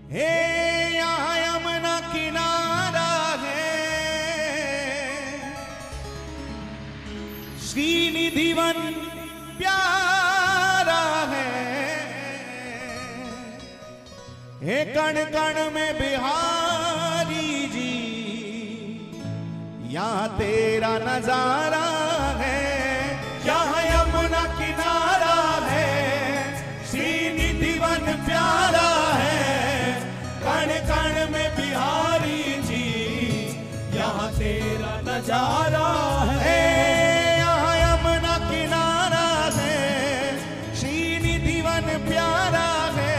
हे यहाँ यमुना किनारा है, श्रीनिधि वन प्यारा है। हे कण कण में बिहारी जी, यहाँ तेरा नजारा है। यहाँ यमुना किनारा है, श्रीनिधि वन प्यारा है। कण कण में बिहारी जी, यहाँ तेरा नजारा है। यहाँ यमुना किनारा है, श्रीनिधि वन प्यारा है।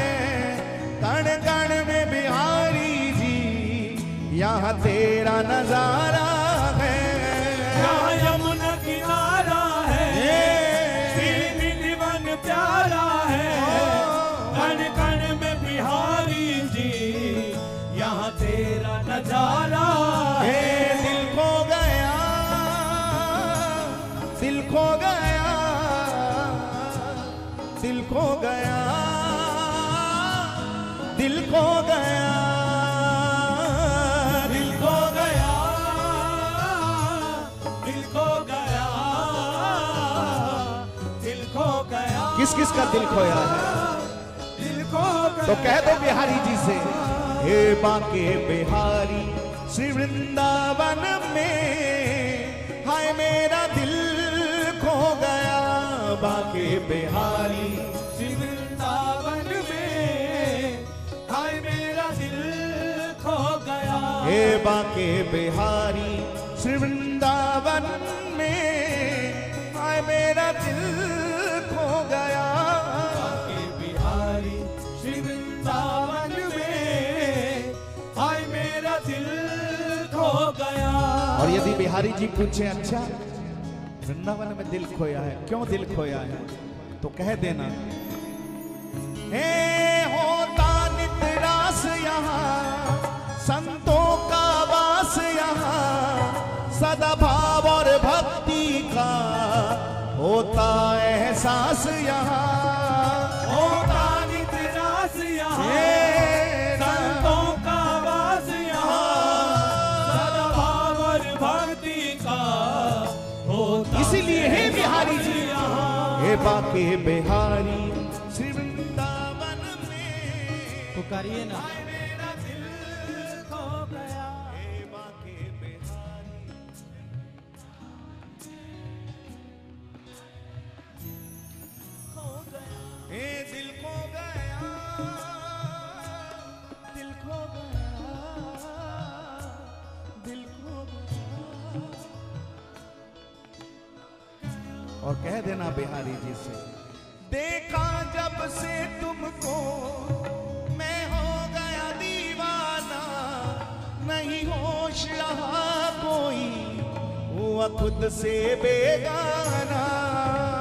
कण कण में बिहारी जी, यहाँ तेरा नजारा है। यहाँ यमुना किनारा है, श्रीनिधि वन प्यारा है। कण कण में बिहारी जी, यहाँ तेरा नजारा है। दिल खो गया, दिल खो गया, दिल खो गया, दिल खो गया, दिल खो गया, दिल खो गया, दिल खो गया। किस किस का दिल खोया है? दिल खो गया। तो कह दो बिहारी जी से, हे बांके बिहारी श्री वृंदावन में, हाय मेरा दिल खो गया। बांके बिहारी श्री वृंदावन में, हाय मेरा दिल खो गया। हे बांके बिहारी श्री वृंदावन में, हाय मेरा दिल खो गया। बांके बिहारी श्री वृंदावन में, हाय मेरा दिल खो गया। और यदि बिहारी जी पूछे, अच्छा वृंदावन में दिल खोया है, क्यों दिल खोया है? तो कह देना, हे होता नित रास यहाँ, संतों का वास यहाँ। सदा भाव और भक्ति का होता एहसास यहाँ। होता नित रास यहाँ, संतों का वास यहाँ। सद्भाव और भक्ति का होता इसीलिए हे बिहारी जी, यहाँ। हे बांके बिहारी श्री वृंदावन में, पुकारिए ना। मेरा दिल खो गया। हे बांके बिहारी खो गया। हे दिल खो गया, दिल खो गया, दिल खो गया। और कह देना बिहारी जी से, देखा जब से तुमको मैं हो गया दीवाना। नहीं होश रहा कोई, हुआ खुद से बेगाना।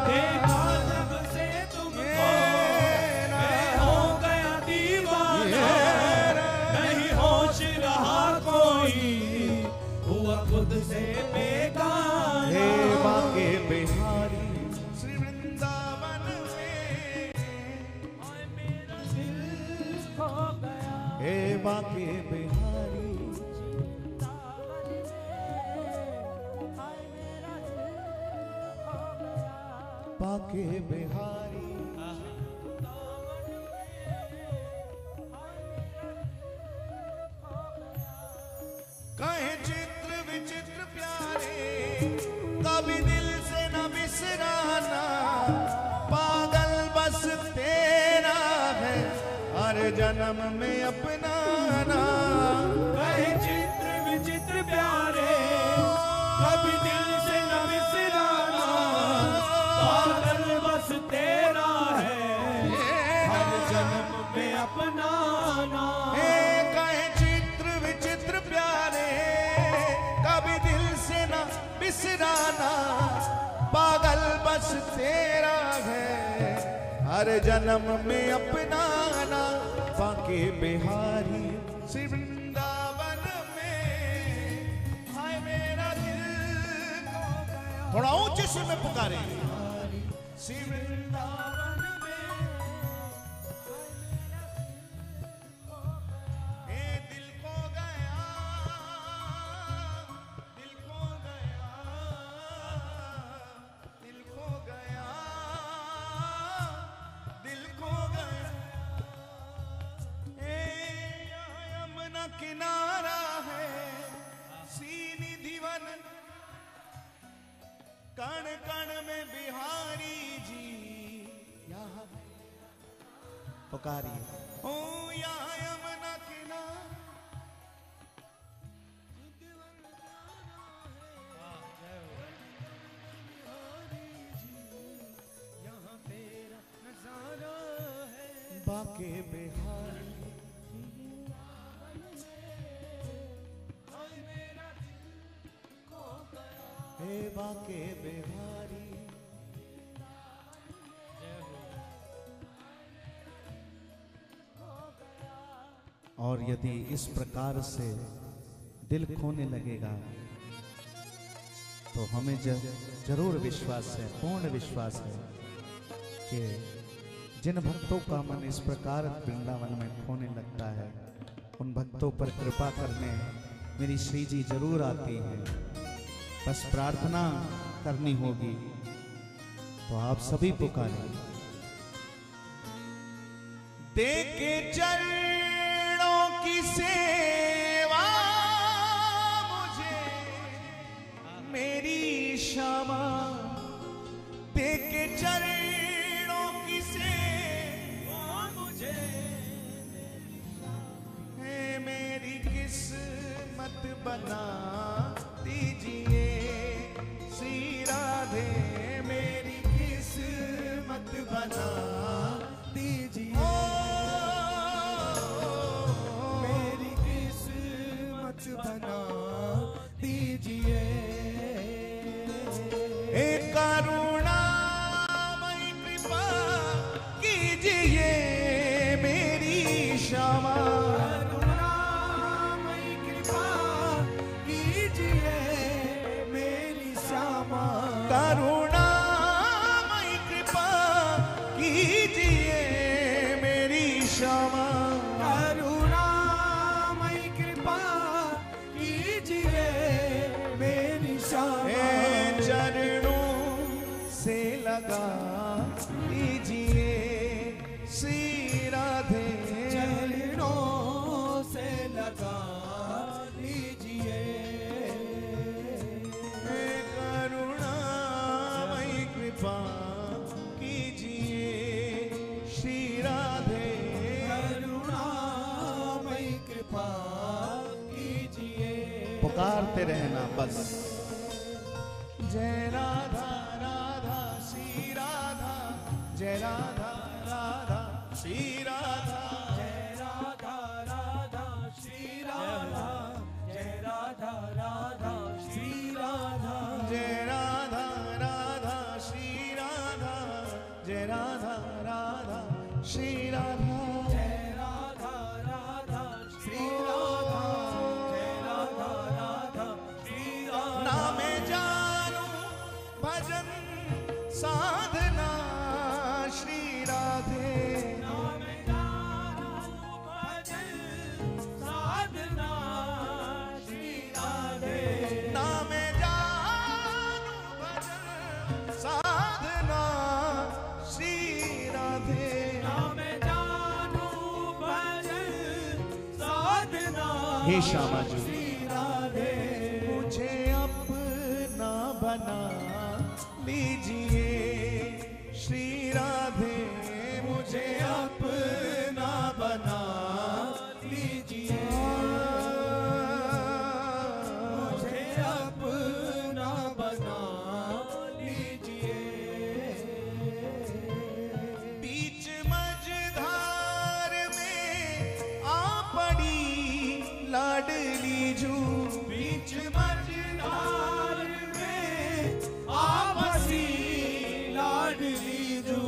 देखा जब से तुमको मैं हो गया दीवाना। नहीं होश रहा कोई, हुआ खुद से बेगाना। हे बांके बिहारी श्री वृंदावन में, हाय मेरा दिल खो गया। हे बांके बिहारी हाय मेरा दिल खो गया। बांके बिहारी। कहे चित्र विचित्र प्यारे, कभी दिल से न बिसराना। पागल बस तेरा है, हर जन्म में अपनाना। कहे चित्र विचित्र प्यारे, कभी दिल से न बिसराना। पागल बस तेरा है, हर जन्म में अपनाना। हे कहे चित्र विचित्र प्यारे, कभी दिल से न बिसराना। पागल बस तेरा है, हर जन्म में अपनाना। बांके बिहारी श्री वृंदावन में, हाय मेरा दिल खो गया। थोड़ा ऊंचे से में पुकारे, श्री वृंदावन में, कण कण में बिहारी जी यहाँ पुकारिए। ओ यहाँ यमुना किनारे बाके बिहारी हे बाके बिहारी। और यदि इस प्रकार से दिल खोने लगेगा तो हमें जरूर विश्वास है, पूर्ण विश्वास है कि जिन भक्तों का मन इस प्रकार वृंदावन में खोने लगता है उन भक्तों पर कृपा करने मेरी श्री जी जरूर आती हैं। बस प्रार्थना करनी होगी तो आप सभी पुकारें। देके चरणों की सेवा मुझे मेरी क्षमा, देके चरणों की सेवा मुझे है मेरी किस्मत बना दीजिए श्री राधे, मेरी किस्मत बना दीजिए, मेरी किस्मत बना दीजिए। एक करुणामयी कृपा कीजिए मेरी क्षमा, करुणामयी कृपा कीजिए मेरी क्षमा, करुणामयी कृपा कीजिए मेरी क्षमा, करुणामयी कृपा कीजिए मेरी क्षमा। चरणों से लगा दीजिए श्री राधे, चरणों से लगा दीजिए, करुणामयी कृपा कीजिए श्री राधे, करुणामयी कृपा कीजिए। पुकारते रहना बस। जय राधा राधा श्री राधा, जय राधा राधा श्री राधा, जय राधा राधा श्री राधा, जय राधा राधा श्री राधा, जय राधा राधा श्री राधा, जय राधा राधा श्री राधा, जय राधा राधा श्री राधा, जय राधा राधा श्री राधा। नाम जानू भजन साधना श्री राधे, नाम जानू भजन साधना श्री राधे, नाम जानू भजन साधना श्री राधे, नाम जानू भजन साधना। हे श्यामा जी श्री राधे, मुझे अपना बना लीजिए श्री राधे, मुझे अपना बना लीजिए, मुझे अपना बना लीजिए। बीच मझधार में आ पड़ी लाडली जू, बीच मझधार में आ बसी लाडली जू,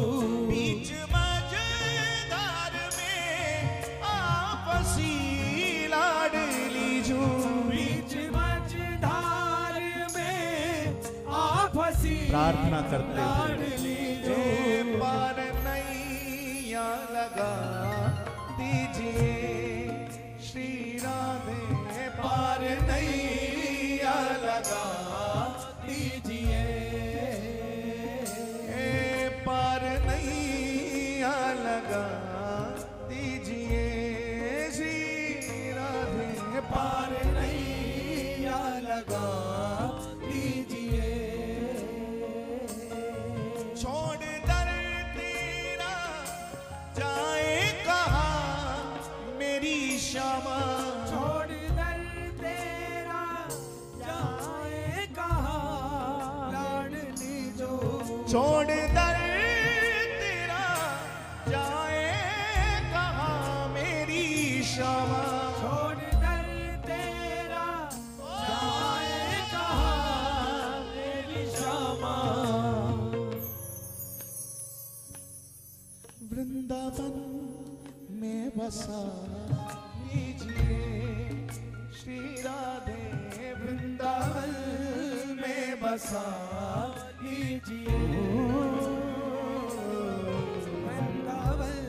बीच मझधार में आपसी लाडली जू, बीच मझधार में आपसी प्रार्थना करते लाडली जू। पार नैया लगा दीजिए श्री राधे, पार नैया लगा दीजिए, पार नैया लगा दीजिए श्री राधे, पार नैया लगा दीजिए। श्यामा। छोड़ दर तेरा जाए कहाँ लाडली जो, छोड़ दर तेरा जाए कहाँ मेरी श्यामा। छोड़ दर तेरा जाए कहाँ मेरी श्यामा। वृंदावन में बसा लीजिए श्री राधे। वृंदावन में बसा लीजिए वृंदावन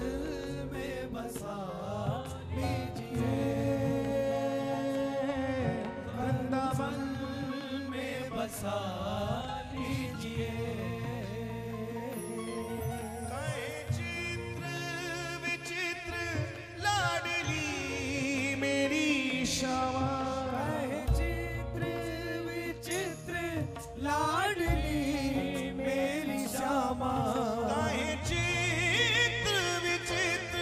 में बसा लीजिए वृंदावन में बसा लीजिए। कहे चित्र विचित्र लाडली मेरी श्यामा। कहे चित्र विचित्र लाडली मेरी श्यामा। कहे चित्र विचित्र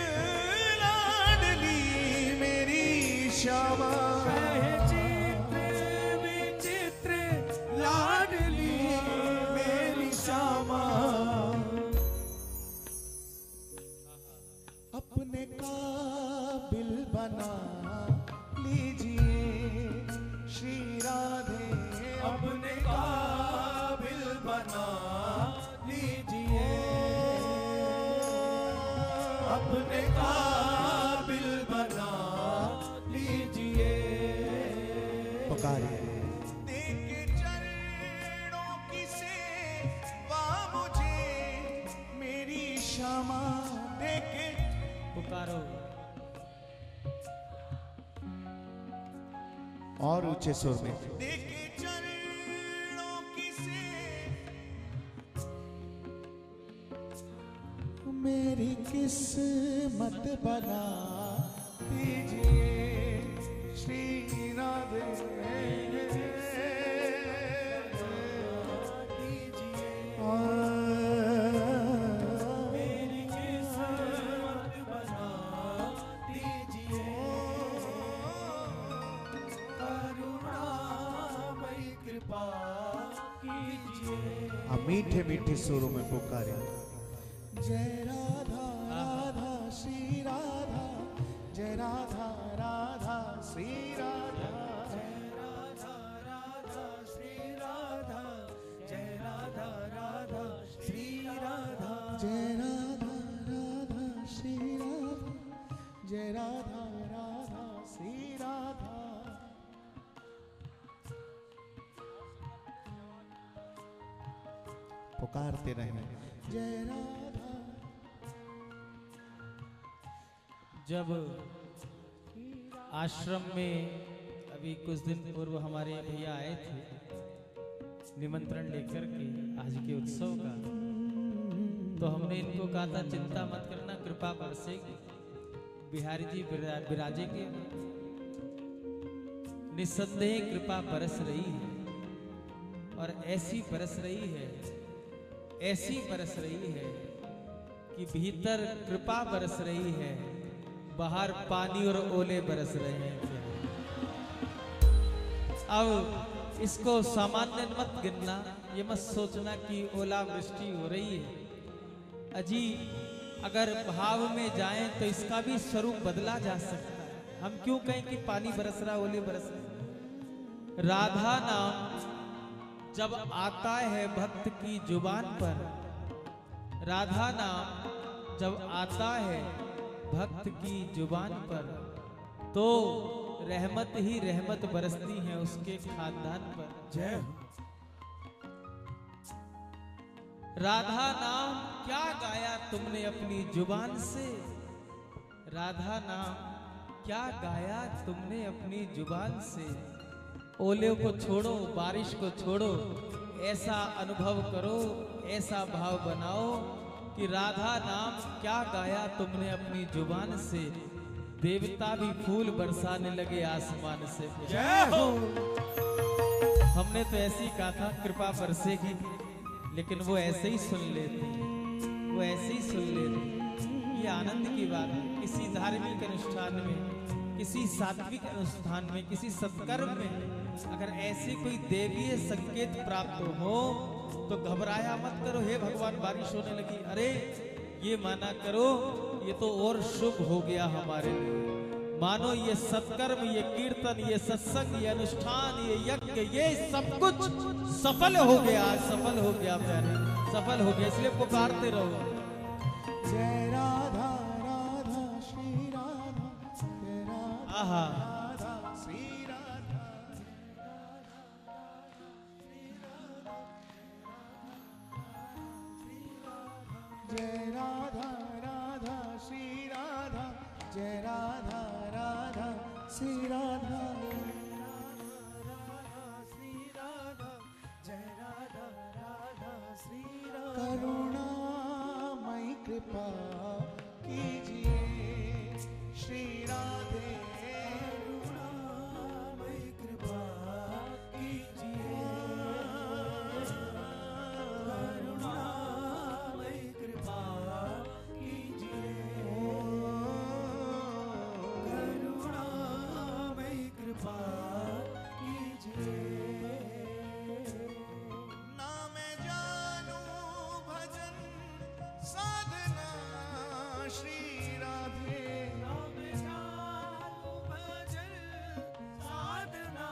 लाडली मेरी श्यामा। कहे चित्र विचित्र लाडली मेरी श्यामा। अपने काबिल बना लीजिए श्री राधे। अपने काबिल बना लीजिए अपने काबिल बना लीजिए। पुकारिए। देके चरणों की सेवा मुझे मेरी श्यामा। देके पुकारो और ऊंचे सुर में। देके चरणों की सेवा मेरी किस्मत बना दीजिए श्री राधे। मेरी किस्मत बना दीजिए। करुणामयी कृपा कीजिए। हम मीठे मीठे सुरों में पुकारे। जय राधा राधा श्री राधा। जय राधा राधा श्री राधा। जय राधा राधा श्री राधा। जय राधा राधा श्री राधा। जय राधा राधा श्री राधा। जय राधा राधा श्री राधा। पुकारते रहे जय राधा। जब आश्रम में अभी कुछ दिन पूर्व हमारे भैया आए थे निमंत्रण लेकर के आज के उत्सव का, तो हमने इनको कहा था चिंता मत करना, कृपा बरसेगी। बिहारी जी विराजेंगे, निस्संदेह कृपा बरस रही है और ऐसी बरस रही है, ऐसी बरस रही है कि भीतर कृपा बरस रही है, बाहर पानी और ओले बरस रहे हैं। अब इसको सामान्य मत गिनना, ये मत सोचना कि ओला वृष्टि हो रही है। अजी अगर भाव में जाएं तो इसका भी स्वरूप बदला जा सकता है। हम क्यों कहें कि पानी बरस रहा, ओले बरस रहे। राधा नाम जब आता है भक्त की जुबान पर, राधा नाम जब आता है भक्त की जुबान पर, तो रहमत ही रहमत बरसती है उसके खानदान पर। जय राधा नाम क्या गाया तुमने अपनी जुबान से, राधा नाम क्या गाया तुमने अपनी जुबान से। ओले को छोड़ो, बारिश को छोड़ो, ऐसा अनुभव करो, ऐसा भाव बनाओ कि राधा नाम क्या गाया तुमने अपनी जुबान से। देवता भी फूल बरसाने लगे आसमान से। जय हो। हमने तो ऐसे ही कहा था कृपा बरसेगी, लेकिन वो ऐसे ही सुन लेते, वो ऐसे ही सुन लेते। ये आनंद की बात है। किसी धार्मिक अनुष्ठान में किसी सात्विक अनुष्ठान में, किसी सत्कर्म में अगर ऐसे कोई देवीय संकेत प्राप्त हो तो घबराया मत करो, हे भगवान बारिश होने लगी, अरे ये माना करो ये तो और शुभ हो गया हमारे लिए। मानो ये सत्कर्म, ये कीर्तन, ये सत्संग, ये अनुष्ठान, ये यज्ञ, ये सब कुछ सफल हो गया, सफल हो गया प्यारे, सफल हो गया। इसलिए पुकारते रहो। जय राधा राधा श्री राधा, जय राधा आहा, राधा श्री राधा, जय राधा राधा श्री राधा, जय राधा राधा श्री राधा, करुणामयी कृपा कीजिए श्री राधे, करुणामयी कृपा कीजिए, करुणामयी कृपा कीजिए, करुणामयी कृपा कीजिए। ना मैं जानू भजन साधना श्री राधे, नाम जानो भजन साधना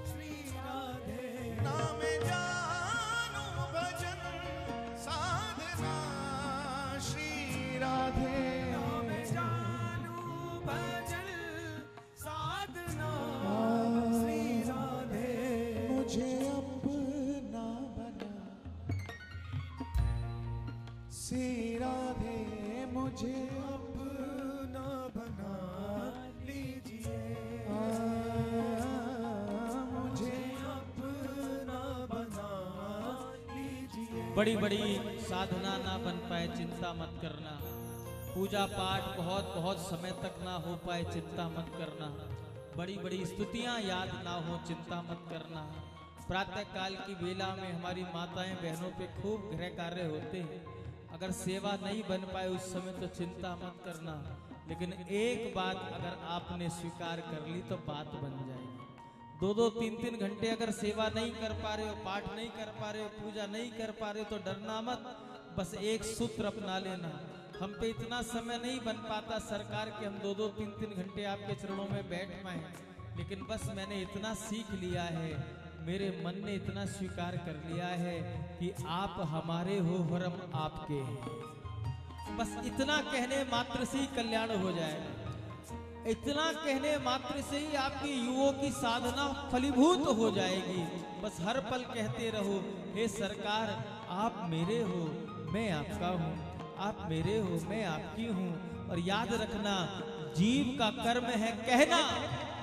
श्री राधे, ना मैं जानू भजन साधना श्री राधे, नाम जानो भजन साधना श्री राधे। मुझे अपना बना श्री राधे, मुझे अपना बना लीजिए, मुझे अपना बना लीजिए। बड़ी बड़ी साधना ना बन पाए चिंता मत करना, पूजा पाठ बहुत बहुत समय तक ना हो पाए चिंता मत करना, बड़ी बड़ी स्तुतियां याद ना हो चिंता मत करना। प्रातः काल की बेला में हमारी माताएं बहनों पे खूब गृह कार्य होते हैं, अगर सेवा नहीं बन पाए उस समय तो चिंता मत करना, लेकिन एक बात अगर आपने स्वीकार कर ली तो बात बन जाएगी। 2-2, 3-3 घंटे अगर सेवा नहीं कर पा रहे हो, पाठ नहीं कर पा रहे हो, पूजा नहीं कर पा रहे हो तो डरना मत, बस एक सूत्र अपना लेना, हम पे इतना समय नहीं बन पाता सरकार के हम 2-2, 3-3 घंटे आपके चरणों में बैठ पाए, लेकिन बस मैंने इतना सीख लिया है, मेरे मन ने इतना स्वीकार कर लिया है कि आप हमारे हो और हम आपके हैं। बस इतना कहने मात्र से ही कल्याण हो जाएगा, इतना कहने मात्र से ही आपकी युवों की साधना फलीभूत हो जाएगी। बस हर पल कहते रहो, हे सरकार आप मेरे हो मैं आपका हूँ, आप मेरे हो मैं आपकी हूँ। और याद रखना जीव का कर्म है कहना,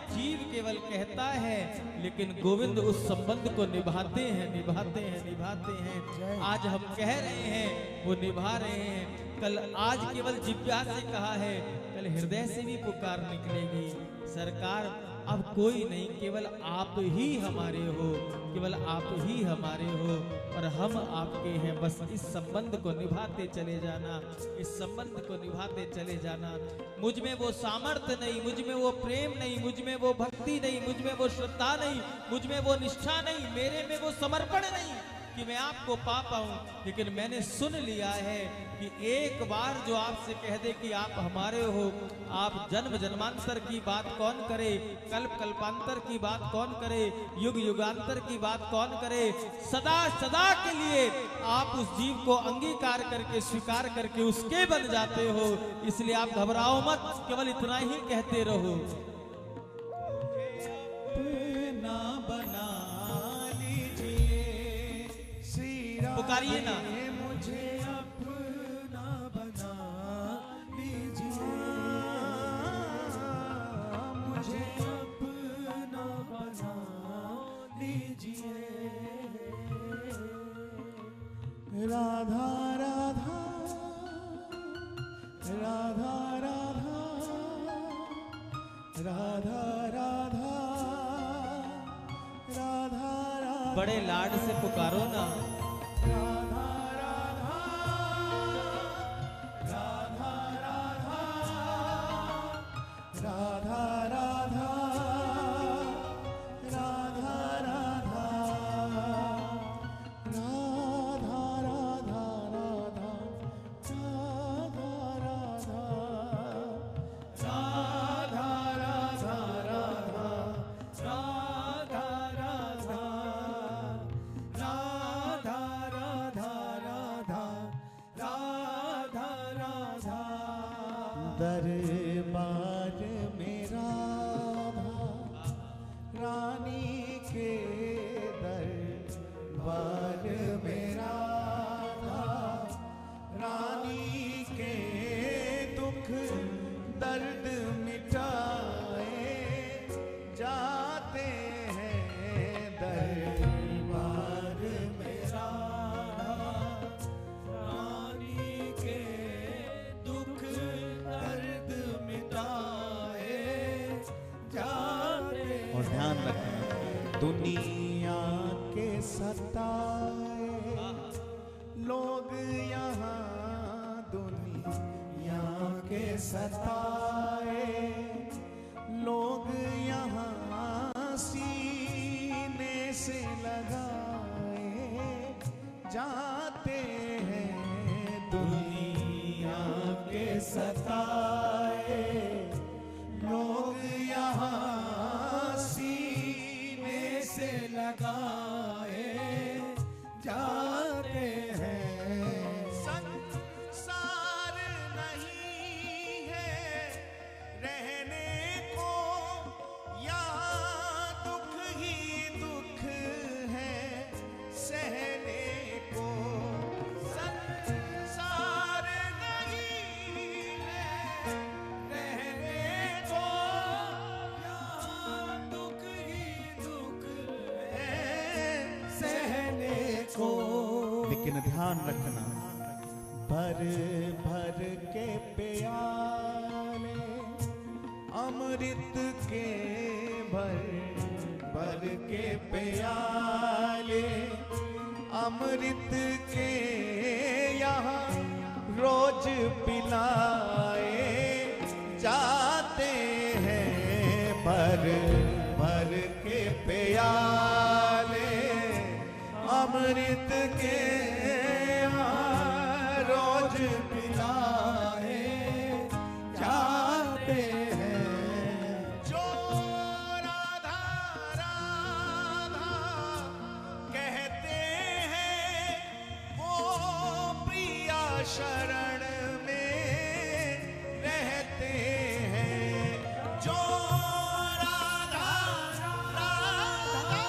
जीव केवल कहता है लेकिन गोविंद उस संबंध को निभाते हैं, निभाते हैं, निभाते हैं। आज हम कह रहे हैं वो निभा रहे हैं, कल आज केवल जिह्वा से कहा है, कल हृदय से भी पुकार निकलेगी। सरकार अब कोई नहीं, केवल आप ही हमारे हो, केवल आप ही हमारे हो और हम आपके हैं। बस इस संबंध को निभाते चले जाना, इस संबंध को निभाते चले जाना। मुझ में वो सामर्थ्य नहीं, मुझ में वो प्रेम नहीं, मुझ में वो भक्ति नहीं, मुझ में वो श्रद्धा नहीं, मुझ में वो निष्ठा नहीं, मेरे में वो समर्पण नहीं कि मैं आपको पा पाऊं, लेकिन मैंने सुन लिया है कि एक बार जो आपसे कह दे कि आप हमारे हो, आप जन्म जन्मांतर की बात कौन करे, कल्प कल्पांतर की बात कौन करे, युग युगांतर की बात कौन करे, सदा सदा के लिए आप उस जीव को अंगीकार करके स्वीकार करके उसके बन जाते हो। इसलिए आप घबराओ मत, केवल इतना ही कहते रहो, अपना बना लीजिए श्री राधे, पुकारिए ना। मुझे अपना बना लीजिए, मुझे अपना बना लीजिए। राधा राधा राधा राधा राधा राधा राधा राधा, बड़े लाड से पुकारो ना। राधा राधा राधा राधा राधा दरबार मेरा रानी के दरबार मेरा रानी के दुख दर्द मिटाए जाते हैं दरबार मेरा रानी के दुख दर्द मिटाए जाते और ध्यान रखना दुनिया के सताए लोग यहाँ दुनिया के सताए लोग यहाँ सीने से लगाए जाते हैं दुनिया के सताए लोग यहाँ सीने से लगाए जाते हैं संसार नहीं है रहने को यहाँ दुख ही दुख है सहने को संसार नहीं है रहने को यहाँ दुख ही दुख है सहने को। लेकिन ध्यान रखना भर भर के प्याले अमृत के भर भर के प्याले अमृत के यहाँ रोज पिलाए जाते हैं भर भर के प्याले अमृत के रोज पिलाए जाते हैं जो राधा राधा कहते हैं वो प्रिया शरण में रहते हैं जो राधा राधा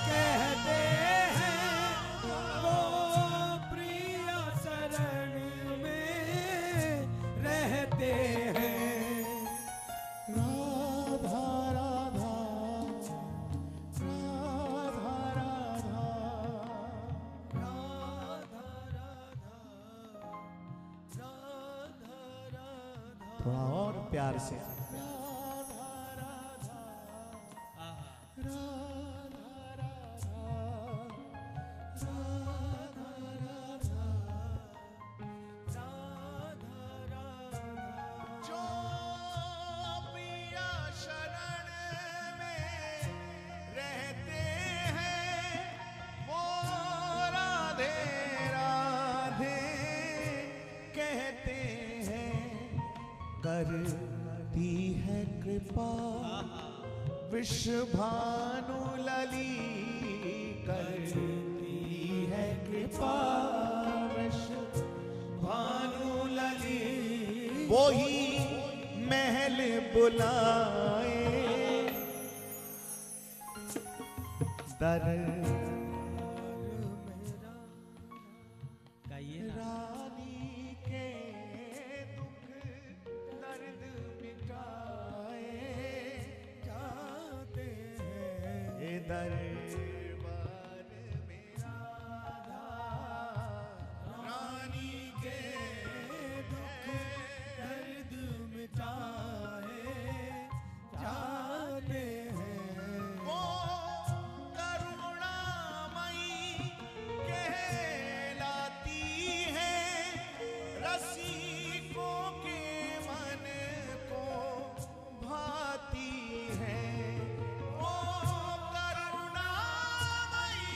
कहते हैं वो प्रिया शरण में रहते हैं राधा राधा राधा राधा थोड़ा और प्यार से जो प्रिया शरण में रहते हैं वो राधे राधे कहते हैं करती है कृपा विश्वभानु लली करती है कृपा विश्वभानु लली वो ही महल बुलाए दर गाइए ना। रानी के दुख दर्द मिटाए जाते हैं दरबार मेरा रानी के दुख दर्द मिटाए जाते हैं वो करुणामयी कहलाती है रसिकों के मन को भाती है वो करुणामयी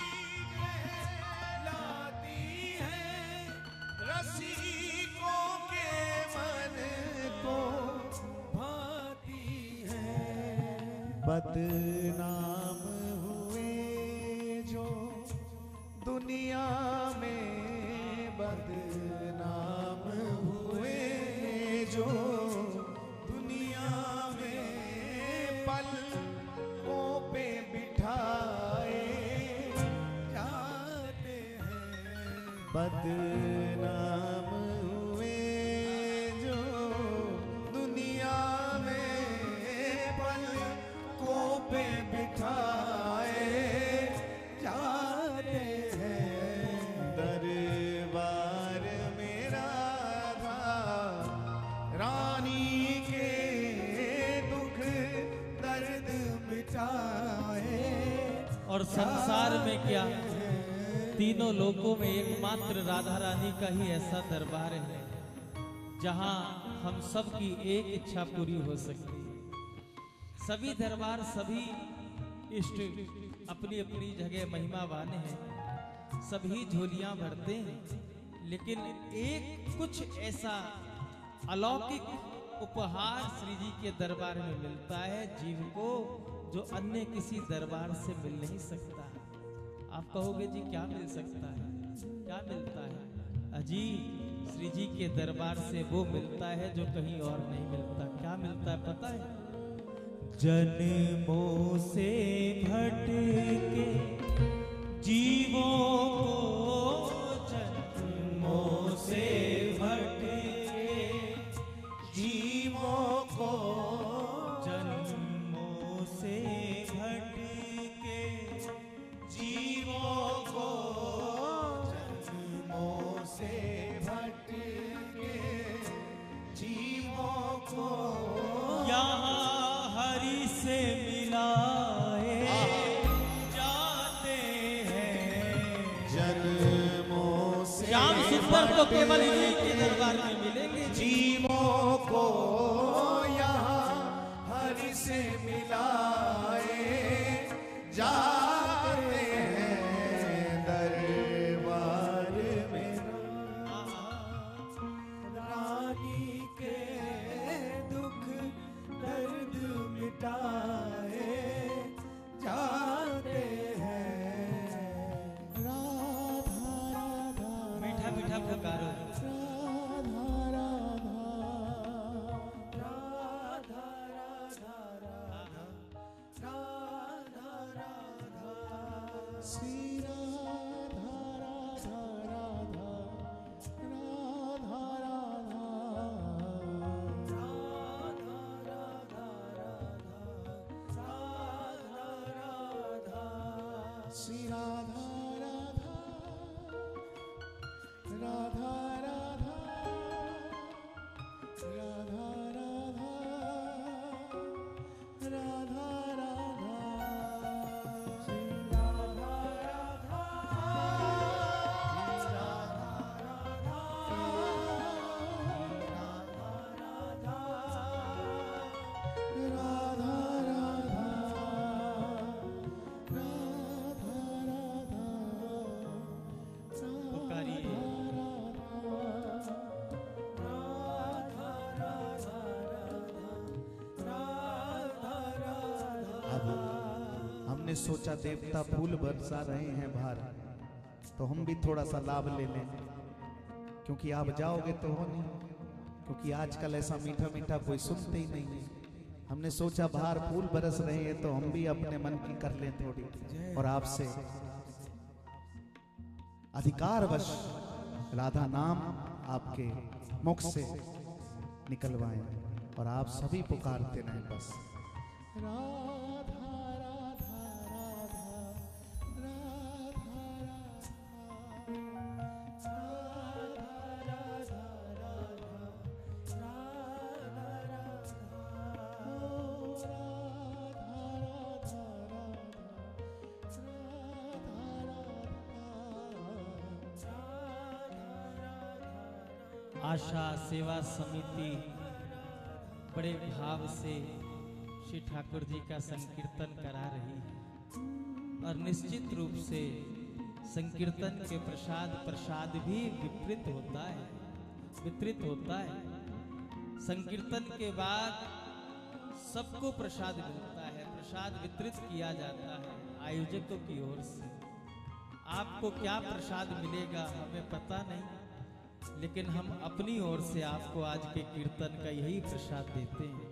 कहलाती है रसिकों के मन को भाती है बदनाम हुए जो दुनिया में बदनाम हुए जो पलकों पे बिठाए जाते हैं। बदनाम हुए जो दुनिया में पलकों पे बिठाए जाते हैं। दरबार मेरा था रानी के दुख दर्द मिटाए और संसार में क्या तीनों लोकों में एकमात्र राधा रानी का ही ऐसा दरबार है जहां हम सब की एक इच्छा पूरी हो सकती है। सभी दरबार सभी इष्ट अपनी अपनी जगह महिमावान हैं, सभी झोलियां भरते हैं, लेकिन एक कुछ ऐसा अलौकिक उपहार श्री जी के दरबार में मिलता है जीव को जो अन्य किसी दरबार से मिल नहीं सकता। आप कहोगे जी क्या मिल सकता है, क्या मिलता है? अजी श्री जी के दरबार से वो मिलता है जो कहीं और नहीं मिलता। क्या मिलता है पता है? जन्मों से भटके जीवों को, जन्मों से भटके जीवों को, जन्मों से भटके जीवों को, जन्मों से भटके जीवों को यहाँ हरि से मिलाए जाते हैं। जन्मों से श्याम सुंदर तो केवल इन्हीं के दरबार में मिलेंगे। जीवों को यहाँ हरि से मिलाए जाते हैं। दरबार में रानी के दुख दर्द मिटाए जाते हैं। राधा राधा मीठा मीठा पुकारो। राधा राधा राधा राधा राधा राधा श्री राधा राधा राधा राधा राधा श्री राधा राधा राधा राधा राधा राधा राधा पुकारिए। अब हमने सोचा देवता फूल बरसा रहे हैं बाहर, तो हम भी थोड़ा सा लाभ ले लें, क्योंकि आप जाओगे तो हो नहीं, क्योंकि आजकल ऐसा मीठा मीठा कोई सुनते ही नहीं है। हमने सोचा बाहर फूल बरस रहे हैं तो हम भी अपने मन की कर लें थोड़ी, और आपसे अधिकारवश राधा नाम आपके मुख से निकलवाएं और आप सभी पुकारते रहें बस राधा राधा राधा आशा सेवा समिति बड़े भाव से श्री ठाकुर जी का संकीर्तन करा रही है, और निश्चित रूप से संकीर्तन के प्रसाद भी वितरित होता है, वितरित होता है। संकीर्तन के बाद सबको प्रसाद मिलता है, प्रसाद वितरित किया जाता है आयोजकों की ओर से। आपको क्या प्रसाद मिलेगा हमें पता नहीं, लेकिन हम अपनी ओर से आपको आज के कीर्तन का यही प्रसाद देते हैं।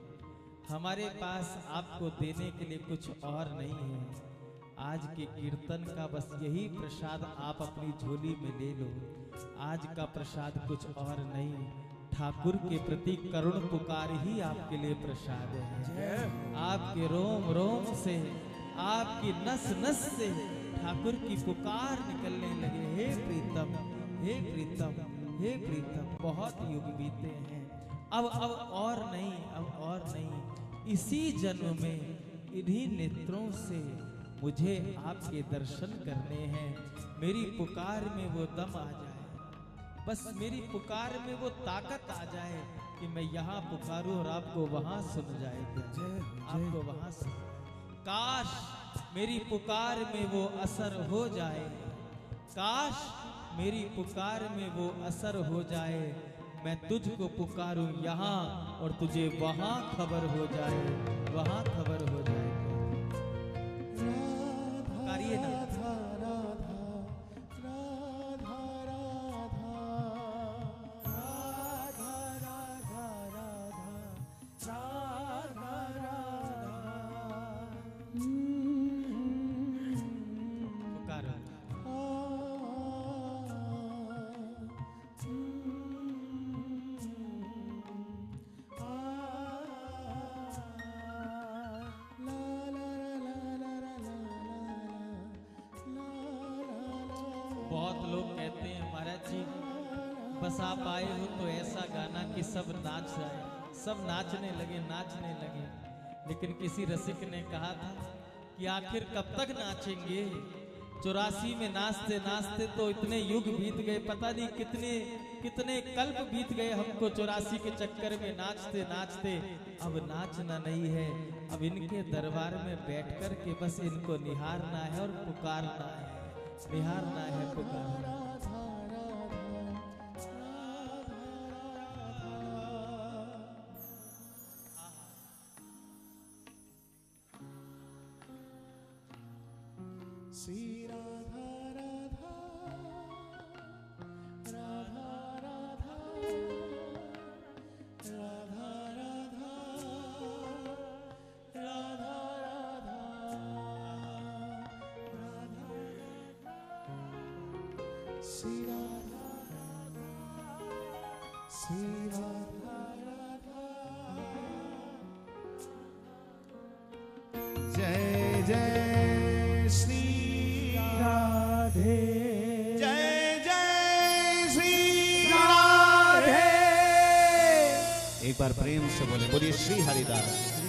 हमारे पास आपको देने के लिए कुछ और नहीं है। आज के कीर्तन का बस यही प्रसाद आप अपनी झोली में ले लो। आज का प्रसाद कुछ और नहीं, ठाकुर के प्रति करुण पुकार ही आपके लिए प्रसाद है। आपके रोम रोम से, आपकी नस नस से ठाकुर की पुकार निकलने लगे, हे प्रीतम, हे प्रीतम, हे प्रीतम। बहुत युग बीते हैं, अब और नहीं, अब और नहीं। इसी जन्म में इन्हीं नेत्रों से मुझे आपके दर्शन करने हैं। मेरी पुकार में वो दम आ जाए, बस मेरी पुकार में वो ताकत आ जाए कि मैं यहाँ पुकारूं और आपको वहां सुन जाए, आपको वहां सुन। काश मेरी पुकार में वो असर हो जाए, काश मेरी पुकार में वो असर हो जाए। मैं तुझको पुकारूं यहाँ और तुझे वहां खबर हो जाए, वहां खबर हो जाए। पुकारिए ना। पुकारो। बहुत लोग कहते हैं महाराज जी बस आप आए हो तो ऐसा गाना कि सब नाच जाए, सब नाचने लगे, नाचने लगे। लेकिन किसी रसिक ने कहा था कि आखिर कब तक नाचेंगे। 84 में नाचते नाचते तो इतने युग बीत गए, पता नहीं कितने कितने कल्प बीत गए हमको 84 के चक्कर में नाचते नाचते। अब नाचना नहीं है, अब इनके दरबार में बैठ कर के बस इनको निहारना है और पुकारना है, निहारना है, पुकारना। श्री राधा राधा राधा राधा राधा राधा राधा श्री राधा श्री राधा राधा। जय जय श्री राधे, जय जय श्री राधे। एक बार प्रेम से बोले, बोलिए श्री हरिदास।